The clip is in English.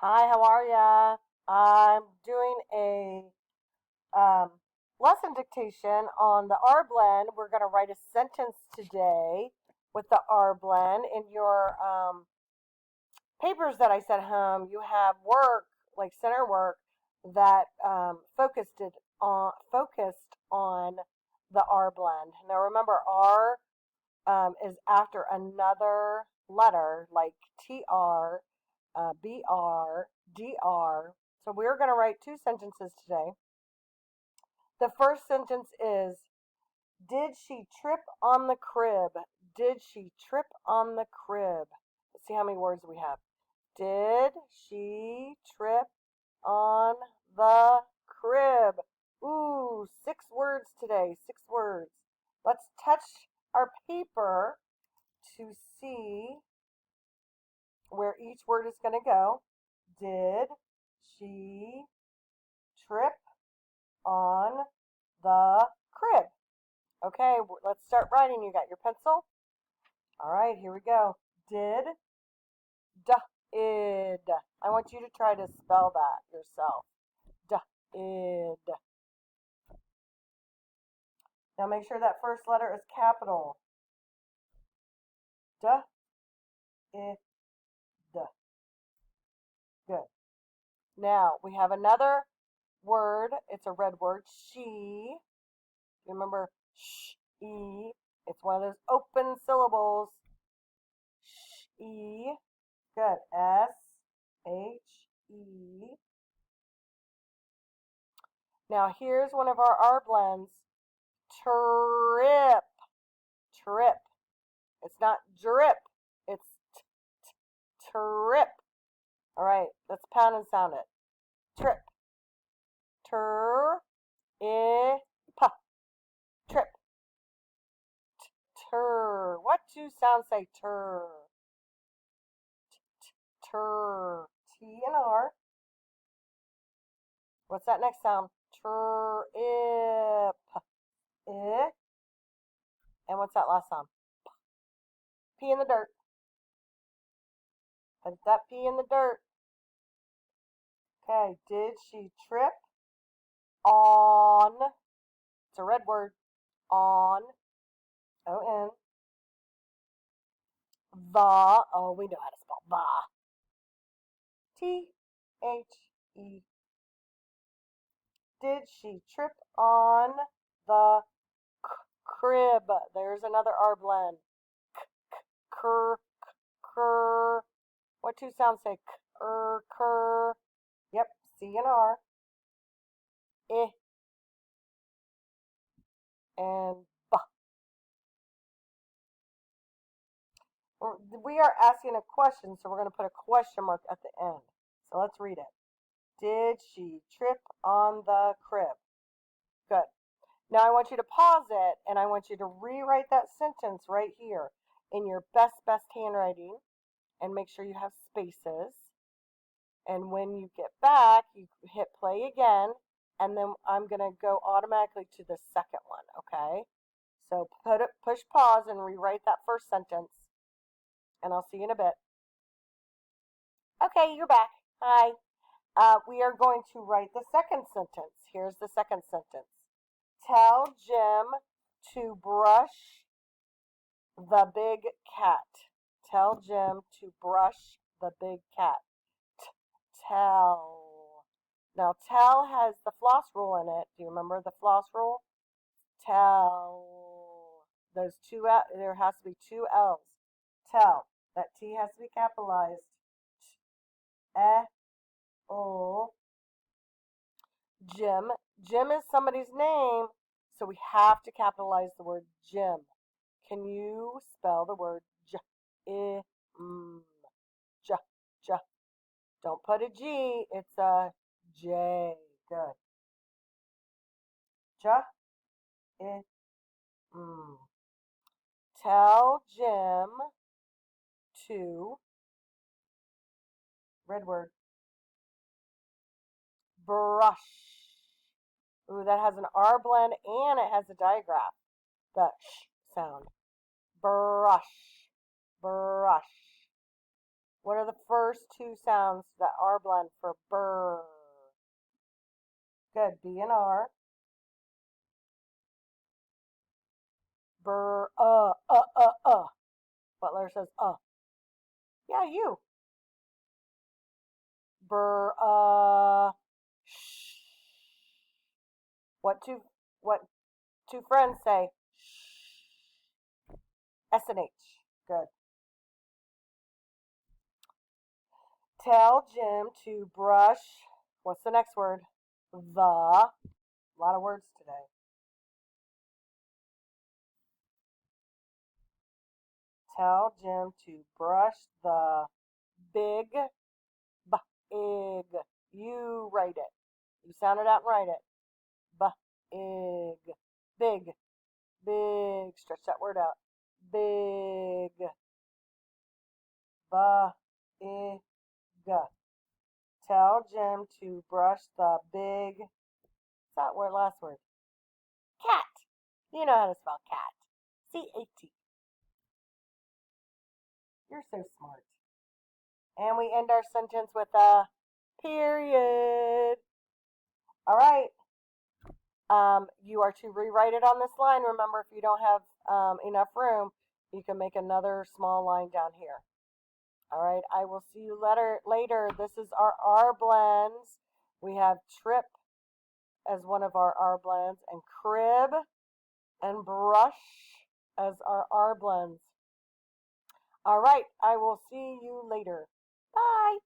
Hi, how are ya? I'm doing a um, lesson dictation on the R blend. We're going to write a sentence today with the R blend. In your papers that I sent home, you have work, like center work, that focused on the R blend. Now remember, R is after another letter like TR, BR, DR. So we're going to write two sentences today. The first sentence is, did she trip on the crib? Did she trip on the crib? Let's see how many words we have. Did she trip on the crib? Ooh, 6 words today. 6 words. Let's touch our paper to see where each word is going to go. Did she trip on the crib? Okay, let's start writing. You got your pencil? All right, here we go. Did, id. I want you to try to spell that yourself. Id. Now make sure that first letter is capital. Id. Good. Now we have another word. It's a red word. She. You remember she? It's one of those open syllables. She. Good. S-H-E. Now here's one of our R blends. Trip. Trip. It's not drip. It's trip. All right. Let's pound and sound it. Trip. P. Trip. Tur. What two sounds say tur? Tur. T and R. What's that next sound? Trip. I. And what's that last sound? P in the dirt. Put that P in the dirt. Okay. Did she trip on? It's a red word. On. O-N. The. Oh, we know how to spell the. T-H-E. Did she trip on the crib? There's another R blend. Cur, cur. What two sounds say cur? Yep, C and R. I and B. We are asking a question, so we're going to put a question mark at the end. So let's read it. Did she trip on the crib? Good. Now I want you to pause it, and I want you to rewrite that sentence right here in your best handwriting, and make sure you have spaces. And when you get back, you hit play again, and then I'm going to go automatically to the second one, okay? So push pause and rewrite that first sentence, and I'll see you in a bit. Okay, you're back. Hi. We are going to write the second sentence. Here's the second sentence. Tell Jim to brush the big cat. Tell Jim to brush the big cat. Tell. Now, tell has the floss rule in it. Do you remember the floss rule? Tell. Those two, there has to be two L's. Tell. That T has to be capitalized. Oh. Jim. Jim is somebody's name, so we have to capitalize the word Jim. Can you spell the word J? J. J. Don't put a G, it's a J. Good. J. Tell Jim to, red word, brush. Ooh, that has an R blend and it has a digraph. The sh sound. Brush. Brush. What are the first two sounds that R blend for burr? Good. B and R. Burr, What letter says Yeah, you. Burr, shh. What two friends say? Shh. S and H. Good. Tell Jim to brush. What's the next word? The. A lot of words today. Tell Jim to brush the big. Big. You write it. You sound it out and write it. Big. Big. Big. Stretch that word out. Big. Big. Tell Jim to brush the big. What's that word? Last word. Cat. You know how to spell cat. C-A-T. You're so smart. And we end our sentence with a period. All right. You are to rewrite it on this line. Remember, if you don't have enough room, you can make another small line down here. All right. I will see you later. This is our R blends. We have trip as one of our R blends, and crib and brush as our R blends. All right. I will see you later. Bye.